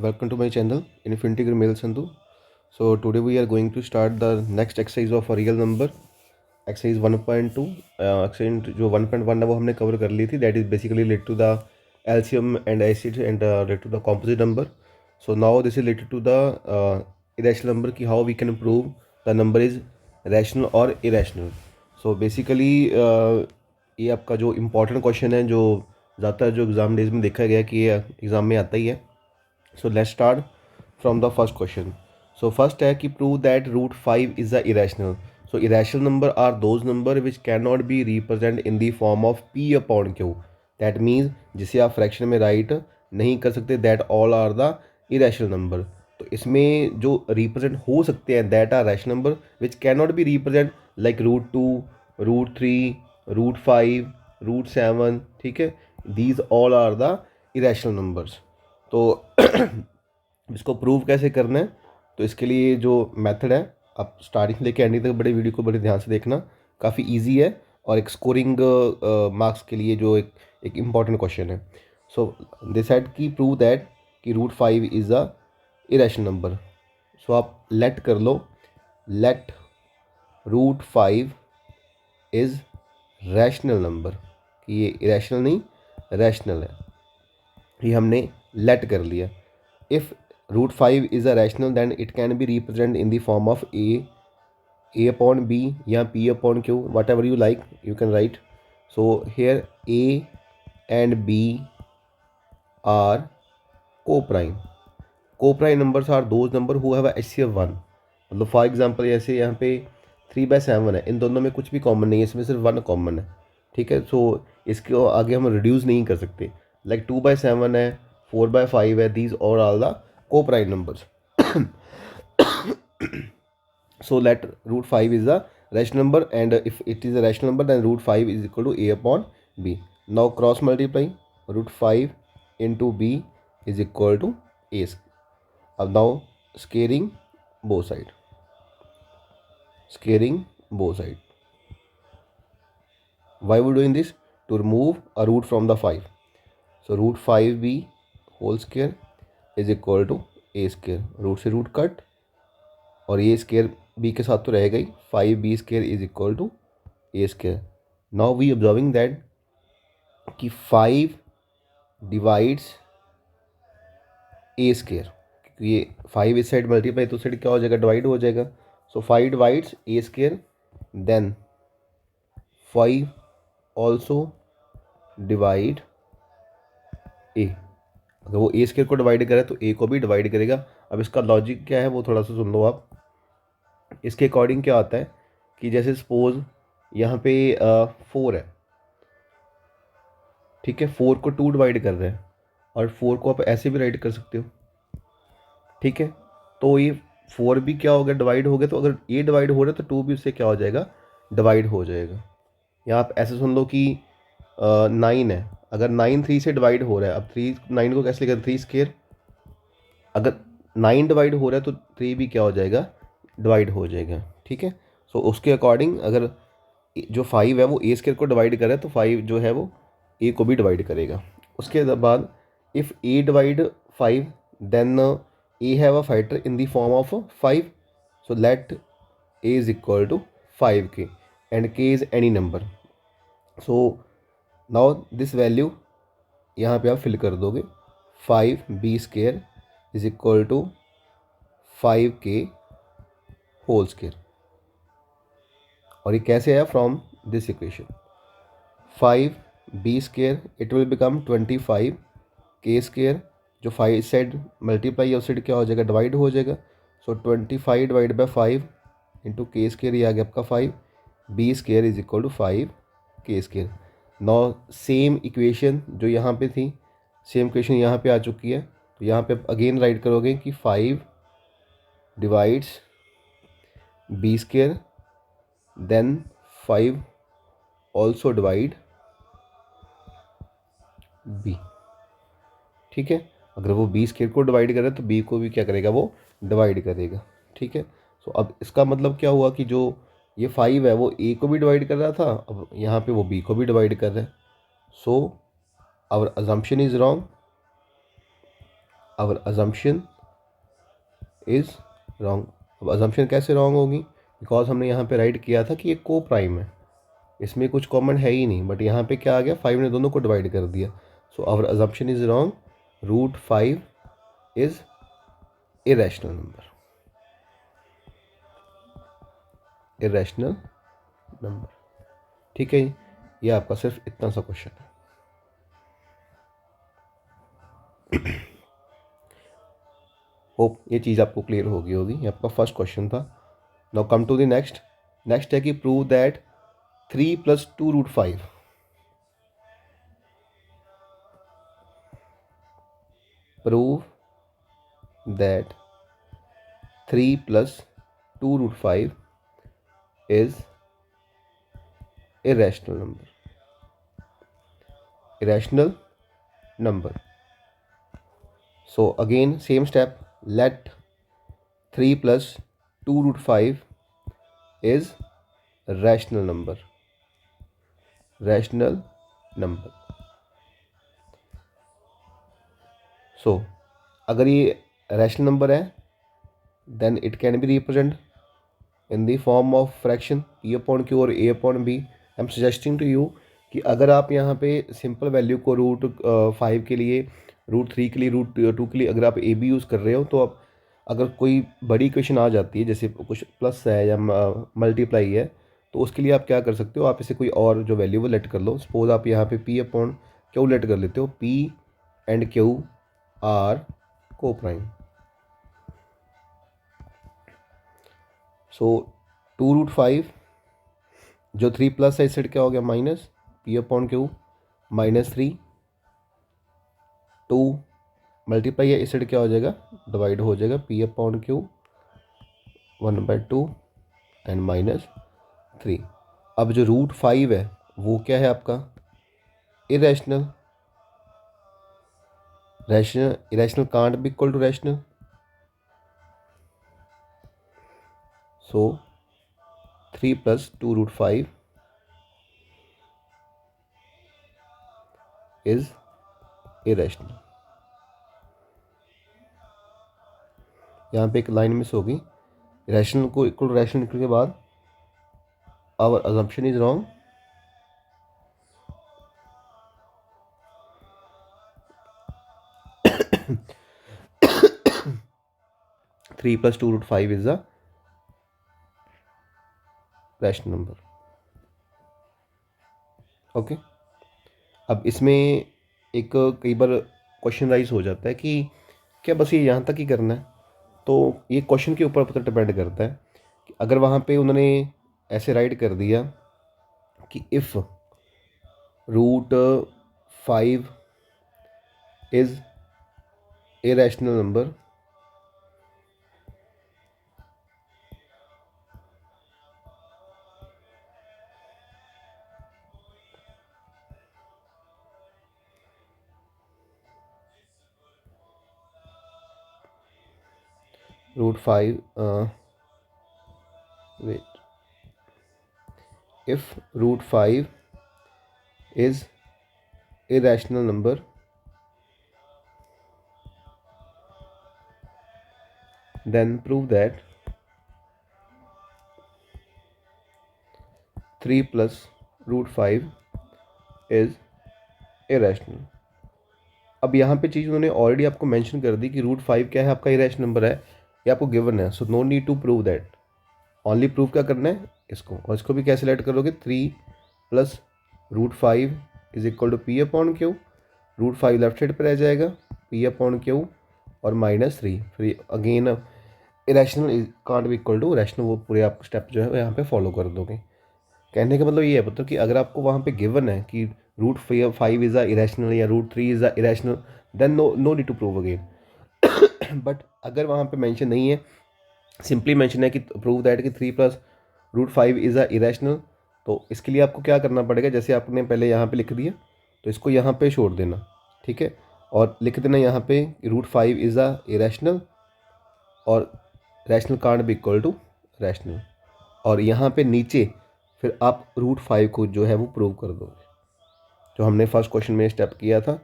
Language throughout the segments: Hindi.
welcome to my channel Infinity Mail Sandhu. So today we are going to start the next exercise of a real number, exercise 1.2. Exercise जो 1.1 है वो हमने cover कर ली थी. That is basically related to the LCM and acid and related to the composite number. So now this is related to the irrational number कि how we can prove the number is rational or irrational. So basically ये आपका जो important question है जो ज़्यादातर जो एग्ज़ाम डेज में देखा गया कि ये एग्ज़ाम में आता ही है. So let's start from the first question. So first है कि prove that root 5 is a irrational. So irrational number are those number which cannot be represented in the form of p upon q. That means जिसे आप fraction में write नहीं कर सकते, that all are the irrational number. तो इसमें जो represent हो सकते हैं that are rational number which cannot be represent like root 2, root 3, root 5, root 7. ठीक है, these all are the irrational numbers. तो इसको प्रूव कैसे करना है, तो इसके लिए जो मेथड है आप स्टार्टिंग से लेकर एंडिंग तक बड़े वीडियो को बड़े ध्यान से देखना. काफ़ी इजी है और एक स्कोरिंग मार्क्स के लिए जो एक इम्पॉर्टेंट क्वेश्चन है. सो दिस हैड की प्रूव दैट कि root 5 is a irrational number. So आप लेट कर लो, let root 5 is rational number, कि ये इरेशनल नहीं रैशनल है, ये हमने लेट कर लिया. If root 5 is a rational then it can be represented in the form of a upon b या p upon q, whatever you like you can write. So here a and b are co-prime numbers are those number who have a HCF 1. मतलब फॉर एग्जांपल जैसे यहाँ पे 3/7 है, इन दोनों में कुछ भी कॉमन नहीं है, इसमें सिर्फ 1 कॉमन है. ठीक है, सो इसको आगे हम रिड्यूस नहीं कर सकते. लाइक 2/7 है, 4/5 है, दीज और all the co-prime numbers. So let root 5 is a rational number, and if it is a rational number then root 5 is equal to a upon b. Now cross multiply, root 5 into b is equal to a. Now squaring both side, why we doing this? To remove a root from the 5. So root 5b whole square is equal to A square. Root से रूट कट और ये स्केयर बी के साथ तो रहेगा ही. 5b square is equal to A square. Now we observing that कि 5 डिवाइड्स ए स्केयर, क्योंकि ये 5 इस साइड मल्टीप्लाई तो साइड क्या हो जाएगा, डिवाइड हो जाएगा. सो 5 डिवाइड्स ए स्केयर, देन 5 ऑल्सो डिवाइड ए. अगर वो ए स्केयर को डिवाइड करे तो ए को भी डिवाइड करेगा. अब इसका लॉजिक क्या है वो थोड़ा सा सुन लो आप. इसके अकॉर्डिंग क्या आता है कि जैसे सपोज यहाँ पे 4 है, ठीक है, 4 को 2 डिवाइड कर रहे हैं और 4 को आप ऐसे भी राइट कर सकते हो. ठीक है, तो ये 4 भी क्या हो गया, डिवाइड हो गया. तो अगर ए डिवाइड हो रहा है तो 2 भी उससे क्या हो जाएगा, डिवाइड हो जाएगा. या आप ऐसे सुन लो कि 9 है, अगर 9 3 से डिवाइड हो रहा है, अब 3 9 को कैसे लिखा, 3 स्केयर. अगर 9 डिवाइड हो रहा है तो 3 भी क्या हो जाएगा, डिवाइड हो जाएगा. ठीक है, सो उसके अकॉर्डिंग अगर जो 5 है वो ए स्केयर को डिवाइड करे तो 5 जो है वो ए को भी डिवाइड करेगा. उसके बाद if A divide 5 then A have a factor in the form of 5. So let A is equal to 5k and k is any number. So now this value यहाँ पे आप फिल कर दोगे. 5b square is equal to 5k whole square. और ये कैसे आया, from this equation 5b square it will become 25k square. जो 5 साइड मल्टीप्लाई है उस साइड क्या हो जाएगा, डिवाइड हो जाएगा. So 25 divide by 5 into K square, ये आ गया आपका 5. b square is equal to 5k square. Now same equation जो यहाँ पे थी, सेम इक्वेशन यहाँ पे आ चुकी है. तो यहाँ पे अगेन राइट करोगे कि 5 divides b square, then 5 also divide b. ठीक है, अगर वो b स्केयर को डिवाइड करे तो b को भी क्या करेगा, वो डिवाइड करेगा. ठीक है, सो अब इसका मतलब क्या हुआ कि जो ये 5 है वो a को भी डिवाइड कर रहा था, अब यहाँ पे वो b को भी डिवाइड कर रहा है. So our assumption is wrong, our assumption is wrong. अब अजम्पशन कैसे रॉन्ग होगी, बिकॉज हमने यहाँ पे राइट किया था कि ये को प्राइम है, इसमें कुछ कॉमन है ही नहीं, बट यहाँ पे क्या आ गया, 5 ने दोनों को डिवाइड कर दिया। So our assumption is wrong, √5 is irrational number, irrational number. ठीक है, ये आपका सिर्फ इतना सा क्वेश्चन है। होप ये चीज़ आपको क्लियर होगी ये आपका फर्स्ट क्वेश्चन था। Now come to the next है कि prove that 3 + 2√5 prove that 3 + 2√5 is irrational number. So again same step, let 3 + 2√5 is rational number. So अगर ये रैशनल नंबर है then it can be represented in the form of fraction P/Q और A/B. I am suggesting to you कि अगर आप यहाँ पे सिंपल वैल्यू को √5 के लिए, √3 के लिए, √2 के लिए अगर आप AB यूज़ कर रहे हो, तो आप अगर कोई बड़ी इक्वेशन आ जाती है जैसे कुछ प्लस है या मल्टीप्लाई है, तो उसके लिए आप क्या कर सकते हो, आप इसे कोई और जो वैल्यू वो लेट कर लो। सपोज आप यहाँ पे P/Q लेट कर लेते हो, P एंड Q आर को प्राइम। सो 2√5 जो 3 प्लस है इस साइड क्या हो गया माइनस, P/Q -3, 2 मल्टीप्लाई है इस साइड क्या हो जाएगा, डिवाइड हो जाएगा, P/Q 1/2 एंड -3। अब जो √5 है वो क्या है आपका, irrational can't be equal to rational. So 3 + 2√5 is irrational. यहाँ पे एक लाइन मिस होगी, रैशनल को इक्वल रैशनल के बाद our assumption is wrong, three + 2√5 is a rational number. Okay, अब इसमें एक कई बार क्वेश्चन राइज हो जाता है कि क्या बस ये यहाँ तक ही करना है, तो ये क्वेश्चन के ऊपर पता डिपेंड करता है कि अगर वहाँ पे उन्होंने ऐसे राइट कर दिया कि if √5 is irrational number, if √5 is irrational number, then prove that 3 + √5 is irrational। अब यहाँ पे चीज़ उन्होंने ऑलरेडी आपको मेंशन कर दी कि √5 क्या है, आपका इरेशनल नंबर है, ये आपको गिवन है। So no need to prove that, only prove क्या करना है इसको, और इसको भी कैसे लेट करोगे, 3 + √5 is equal to P/Q, √5 left side पर रह जाएगा, P/Q और -3, फिर again irrational can't be equal to rational, वो पूरे आप स्टेप जो है यहाँ पे फॉलो कर दोगे। कहने का मतलब ये है मतलब कि अगर आपको वहाँ पे गिवन है कि √5 इज़ अ इरेशनल या √3 is a irrational, then no need to prove again. But अगर वहाँ पे मेंशन नहीं है, सिंपली मेंशन है कि प्रूव दैट कि 3 + √5 इज़ अ इरेशनल, तो इसके लिए आपको क्या करना पड़ेगा, जैसे आपने पहले यहाँ पे लिख दिया तो इसको यहाँ पे छोड़ देना, ठीक है, और लिख देना यहाँ पे √5 इज़ अ इरेशनल और rational can't be equal to rational, और यहाँ पे नीचे फिर आप √5 को जो है वो प्रूव कर दोगे, जो हमने फर्स्ट क्वेश्चन में स्टेप किया था।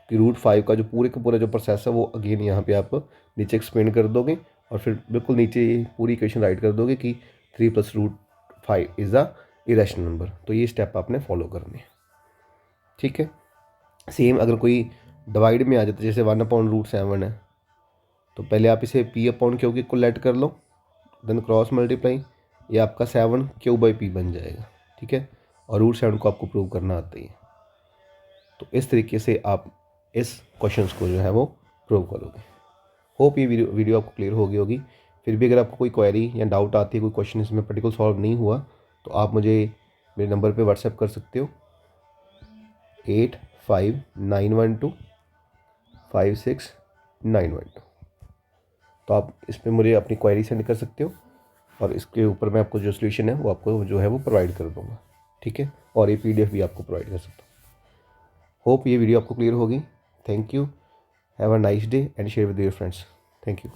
कि रूट 5 का जो पूरे का पूरा जो प्रोसेस है वो अगेन यहाँ पे आप नीचे एक्सप्लेन कर दोगे और फिर बिल्कुल नीचे पूरी इक्वेशन राइट कर दोगे कि 3 + √5 इज़ अ इरेशनल नंबर। तो ये स्टेप आपने फॉलो करने हैं, ठीक है। सेम अगर कोई डिवाइड में आ जाता है, जैसे 1/√7 है, तो पहले आप इसे P/Q को लेट कर लो, देन क्रॉस मल्टीप्लाई, ये आपका 7Q/P बन जाएगा, ठीक है। और √7 को आपको प्रूव करना आता ही है। तो इस तरीके से आप इस क्वेश्चंस को जो है वो प्रूव करोगे। होप ये वीडियो आपको क्लियर हो गई होगी। फिर भी अगर आपको कोई क्वेरी या डाउट आती है, कोई क्वेश्चन इसमें पर्टिकुलर सॉल्व नहीं हुआ, तो आप मुझे मेरे नंबर पे व्हाट्सएप कर सकते हो 8591256912। तो आप इस पर मुझे अपनी क्वेरी सेंड कर सकते हो और इसके ऊपर मैं आपको जो सोल्यूशन है वो आपको जो है वो प्रोवाइड कर दूँगा, ठीक है। और ये PDF भी आपको प्रोवाइड कर सकता हूँ। होप ये वीडियो आपको क्लियर होगी। Thank you. Have a nice day and share with your friends. Thank you.